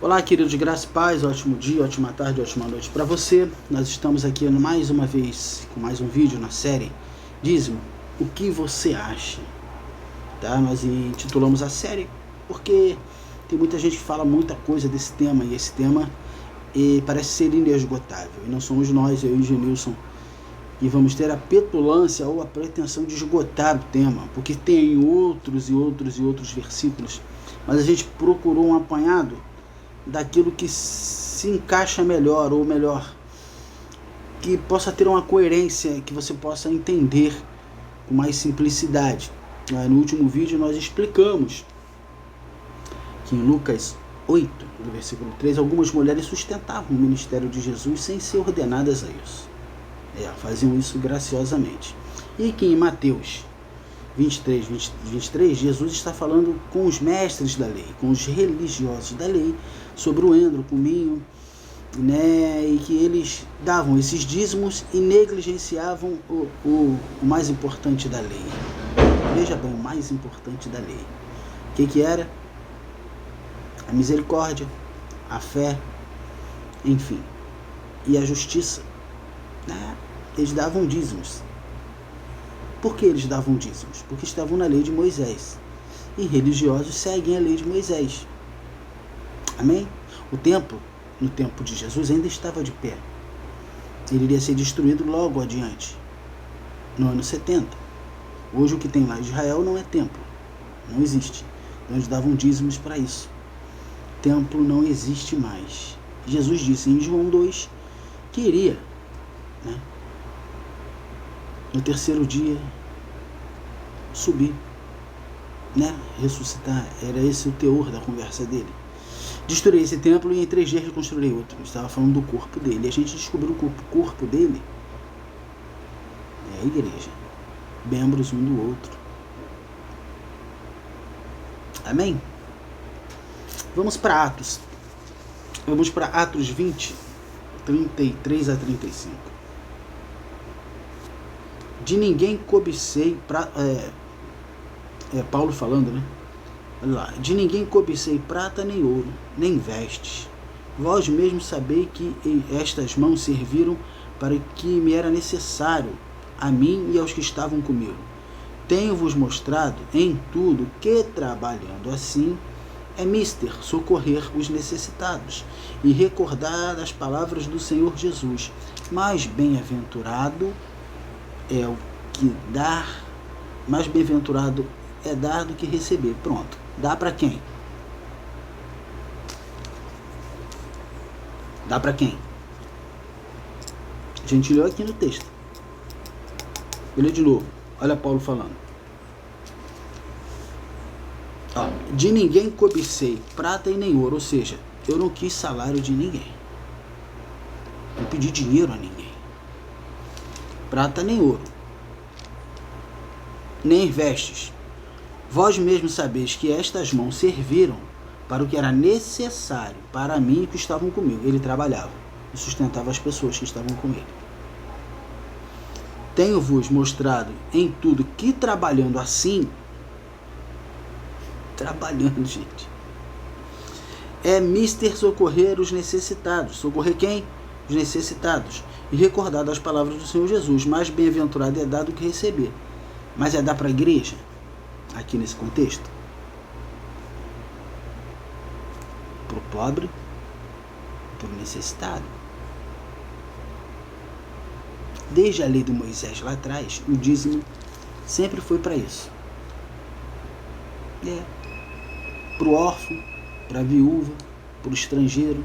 Olá, queridos, de graça e paz, ótimo dia, ótima tarde, ótima noite para você. Nós estamos aqui mais uma vez com mais um vídeo na série Dízimo, o que você acha? Tá? Nós intitulamos a série porque tem muita gente que fala muita coisa desse tema e esse tema parece ser inesgotável. E não somos nós, eu e o Genilson, e vamos ter a petulância ou a pretensão de esgotar o tema, porque tem outros versículos, mas a gente procurou um apanhado daquilo que se encaixa melhor, ou melhor, que possa ter uma coerência, que você possa entender com mais simplicidade. No último vídeo nós explicamos que em Lucas 8, no versículo 3, algumas mulheres sustentavam o ministério de Jesus sem ser ordenadas a isso. Faziam isso graciosamente. E que em Mateus 23, Jesus está falando com os mestres da lei, com os religiosos da lei, sobre o endro, o minho, e que eles davam esses dízimos e negligenciavam o mais importante da lei. Veja bem, o mais importante da lei. O que era? A misericórdia, a fé, enfim, e a justiça. Eles davam dízimos. Por que eles davam dízimos? Porque estavam na lei de Moisés. E religiosos seguem a lei de Moisés. Amém? O templo, no tempo de Jesus, ainda estava de pé. Ele iria ser destruído logo adiante, no ano 70. Hoje o que tem lá em Israel não é templo. Não existe. Então eles davam dízimos para isso. Templo não existe mais. Jesus disse em João 2 que iria, no terceiro dia, subir, ressuscitar. Era esse o teor da conversa dele. Destruir esse templo e em 3 dias reconstruir outro. Ele estava falando do corpo dele. E a gente descobriu que o corpo dele é a igreja, membros um do outro. Amém? Vamos para Atos. Vamos para Atos 20, 33 a 35. De ninguém cobicei Paulo falando, Olha lá. De ninguém cobicei prata nem ouro, nem vestes. Vós mesmos sabeis que estas mãos serviram para o que me era necessário, a mim e aos que estavam comigo. Tenho-vos mostrado em tudo que, trabalhando assim, é mister socorrer os necessitados e recordar as palavras do Senhor Jesus. Mas bem-aventurado é o que dar, mais bem-aventurado é dar do que receber. Pronto. Dá para quem? Dá para quem? A gente leu aqui no texto. Vou ler de novo. Olha Paulo falando. De ninguém cobicei prata e nem ouro. Ou seja, eu não quis salário de ninguém. Não pedi dinheiro a ninguém. Prata nem ouro, nem vestes. Vós mesmos sabeis que estas mãos serviram para o que era necessário para mim e que estavam comigo. Ele trabalhava e sustentava as pessoas que estavam com ele. Tenho-vos mostrado em tudo que, trabalhando assim, gente, é mister socorrer os necessitados. Socorrer quem? Os necessitados. E recordar das palavras do Senhor Jesus. Mais bem-aventurado é dar do que receber. Mas é dar para a igreja, aqui nesse contexto, para o pobre, para o necessitado. Desde a lei de Moisés lá atrás, o dízimo sempre foi para isso. Para o órfão, para a viúva, para o estrangeiro.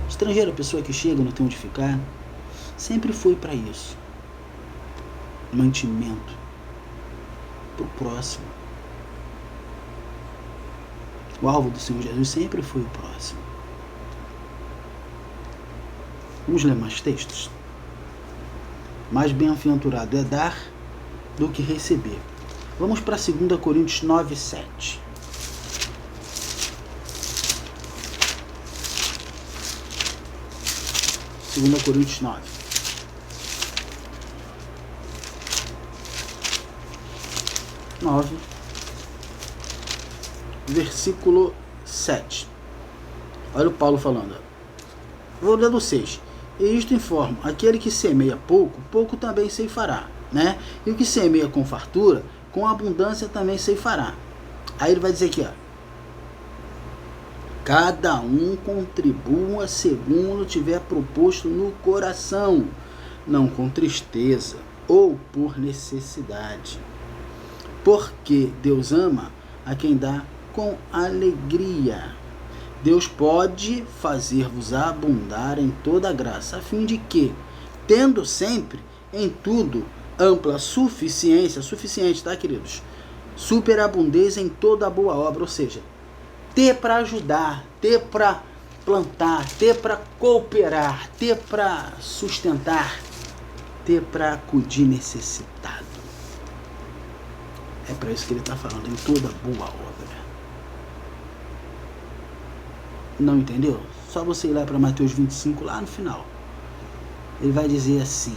Estrangeiro, a pessoa que chega, não tem onde ficar. Sempre foi para isso. Mantimento. Para o próximo. O alvo do Senhor Jesus sempre foi o próximo. Vamos ler mais textos? Mais bem-aventurado é dar do que receber. Vamos para 2 Coríntios 9, 7. 2 Coríntios 9. Versículo 7. Olha o Paulo falando. Vou ler do 6. E isto informo, aquele que semeia pouco, pouco também ceifará, né? E o que semeia com fartura, com abundância também ceifará. Aí ele vai dizer aqui, ó. Cada um contribua segundo tiver proposto no coração, não com tristeza ou por necessidade. Porque Deus ama a quem dá com alegria. Deus pode fazer-vos abundar em toda graça, a fim de que, tendo sempre, em tudo, ampla suficiência, suficiente, tá, queridos? Superabundez em toda boa obra, ou seja, ter para ajudar, ter para plantar, ter para cooperar, ter para sustentar, ter para acudir necessitado. É para isso que ele está falando, em toda boa obra. Não entendeu? Só você ir lá para Mateus 25, lá no final. Ele vai dizer assim: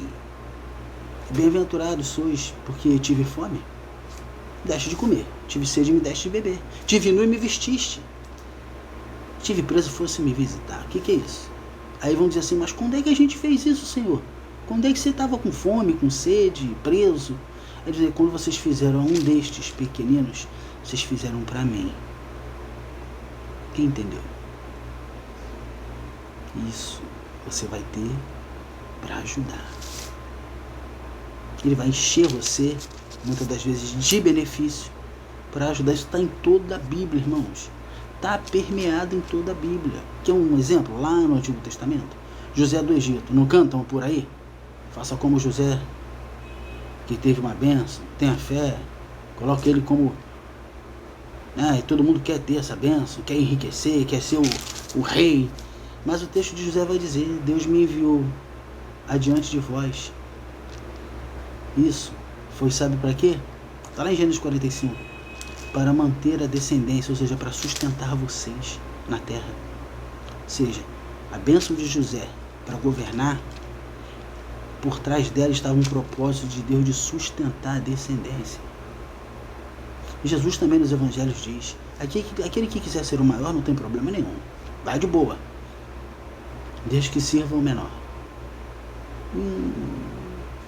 bem-aventurados sois, porque tive fome, deste de comer, tive sede e me deste de beber, tive nu e me vestiste, tive preso e fosse me visitar. O que é isso? Aí vão dizer assim: mas quando é que a gente fez isso, Senhor? Quando é que você estava com fome, com sede, preso? Ele dizer: quando vocês fizeram a um destes pequeninos, vocês fizeram para mim. Quem entendeu? Isso você vai ter para ajudar. Ele vai encher você, muitas das vezes, de benefício para ajudar. Isso está em toda a Bíblia, irmãos. Está permeado em toda a Bíblia. Quer um exemplo? Lá no Antigo Testamento, José do Egito. Não cantam por aí? Faça como José, que teve uma bênção, tenha fé, coloque ele como... e todo mundo quer ter essa bênção, quer enriquecer, quer ser o rei. Mas o texto de José vai dizer: Deus me enviou adiante de vós. Isso foi, sabe para quê? Está lá em Gênesis 45. Para manter a descendência, ou seja, para sustentar vocês na terra. Ou seja, a bênção de José para governar, por trás dela estava um propósito de Deus de sustentar a descendência. E Jesus também nos evangelhos diz: aquele que quiser ser o maior não tem problema nenhum, vai de boa, desde que sirva o menor.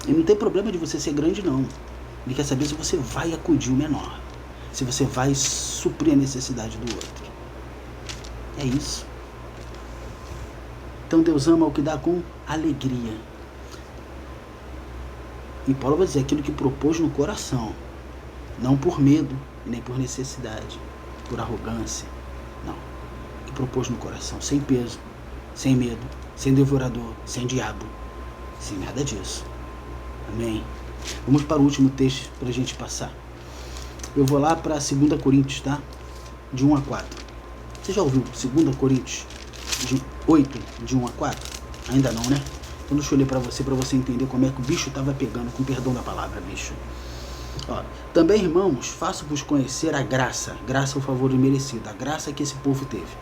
E não tem problema de você ser grande, não. Ele quer saber se você vai acudir o menor, se você vai suprir a necessidade do outro. É isso. Então Deus ama o que dá com alegria. E Paulo vai dizer: aquilo que propôs no coração, não por medo e nem por necessidade, por arrogância, não. Que propôs no coração, sem peso, sem medo, sem devorador, sem diabo, sem nada disso. Amém? Vamos para o último texto para a gente passar. Eu vou lá para 2 Coríntios, tá? De 1 a 4. Você já ouviu 2 Coríntios 8, de 1 a 4? Ainda não, né? Então deixa eu ler para você entender como é que o bicho estava pegando, com perdão da palavra, bicho. Ó, também, irmãos, faço-vos conhecer a graça. Graça é o favor imerecido, a graça que esse povo teve.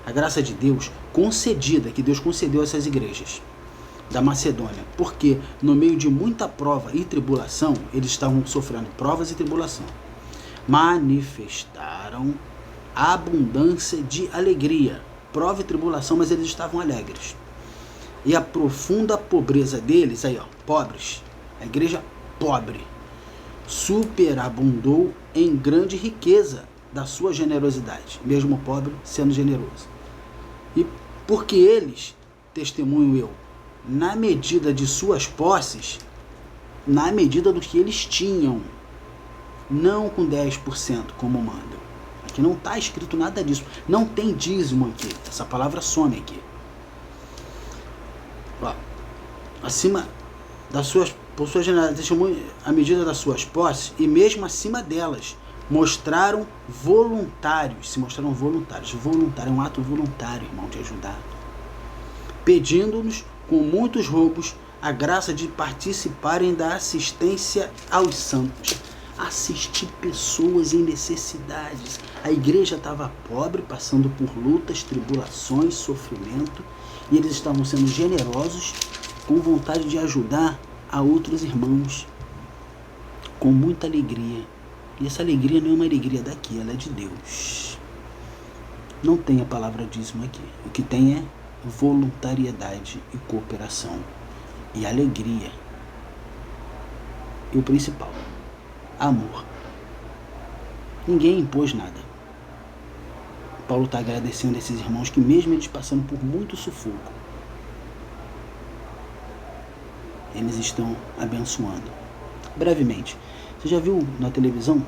A graça de Deus concedida, que Deus concedeu a essas igrejas da Macedônia, porque no meio de muita prova e tribulação, eles estavam sofrendo provas e tribulação, manifestaram abundância de alegria. Prova e tribulação, mas eles estavam alegres. E a profunda pobreza deles, aí ó, pobres, a igreja pobre, superabundou em grande riqueza da sua generosidade, mesmo pobre sendo generoso. E porque eles, testemunho eu, na medida de suas posses, na medida do que eles tinham, não com 10% como mandam. Aqui não está escrito nada disso. Não tem dízimo aqui. Essa palavra some aqui. Ó, acima das suas, por sua generosidade, testemunho, à medida das suas posses, e mesmo acima delas, mostraram voluntários. Se mostraram voluntários. Voluntário é um ato voluntário, irmão, de ajudar. Pedindo-nos com muitos roubos a graça de participarem da assistência aos santos. Assistir pessoas em necessidades. A igreja estava pobre, passando por lutas, tribulações, sofrimento, e eles estavam sendo generosos, com vontade de ajudar a outros irmãos, com muita alegria. E essa alegria não é uma alegria daqui, ela é de Deus. Não tem a palavra dízimo aqui. O que tem é voluntariedade e cooperação e alegria. E o principal, amor. Ninguém impôs nada. Paulo está agradecendo a esses irmãos que, mesmo eles passando por muito sufoco, eles estão abençoando. Brevemente, você já viu na televisão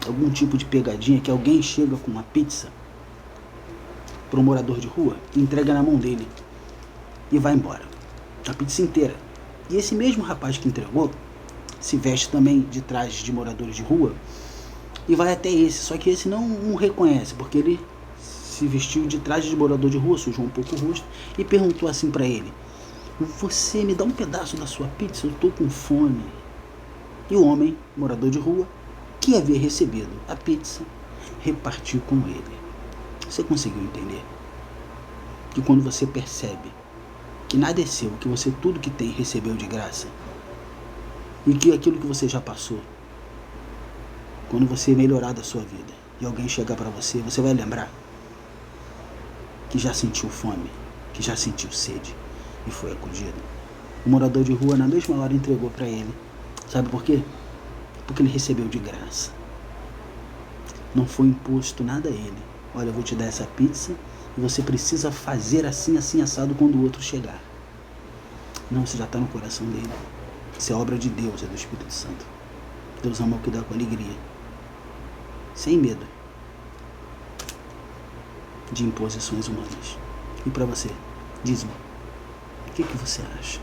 algum tipo de pegadinha que alguém chega com uma pizza para um morador de rua, entrega na mão dele e vai embora, a pizza inteira. E esse mesmo rapaz que entregou se veste também de trajes de moradores de rua e vai até esse, só que esse não o reconhece, porque ele se vestiu de traje de morador de rua, sujou um pouco o rosto e perguntou assim para ele: você me dá um pedaço da sua pizza? Eu estou com fome. E o homem, morador de rua, que havia recebido a pizza, repartiu com ele. Você conseguiu entender? Que quando você percebe que nada é seu, que você tudo que tem recebeu de graça, e que aquilo que você já passou, quando você melhorar da sua vida e alguém chegar para você, você vai lembrar que já sentiu fome, que já sentiu sede e foi acudido. O morador de rua na mesma hora entregou para ele. Sabe por quê? Porque ele recebeu de graça. Não foi imposto nada a ele. Olha, eu vou te dar essa pizza e você precisa fazer assim, assim, assado quando o outro chegar. Não, isso já está no coração dele. Isso é obra de Deus, é do Espírito Santo. Deus ama o que dá com alegria. Sem medo de imposições humanas. E para você, dízimo, o que você acha?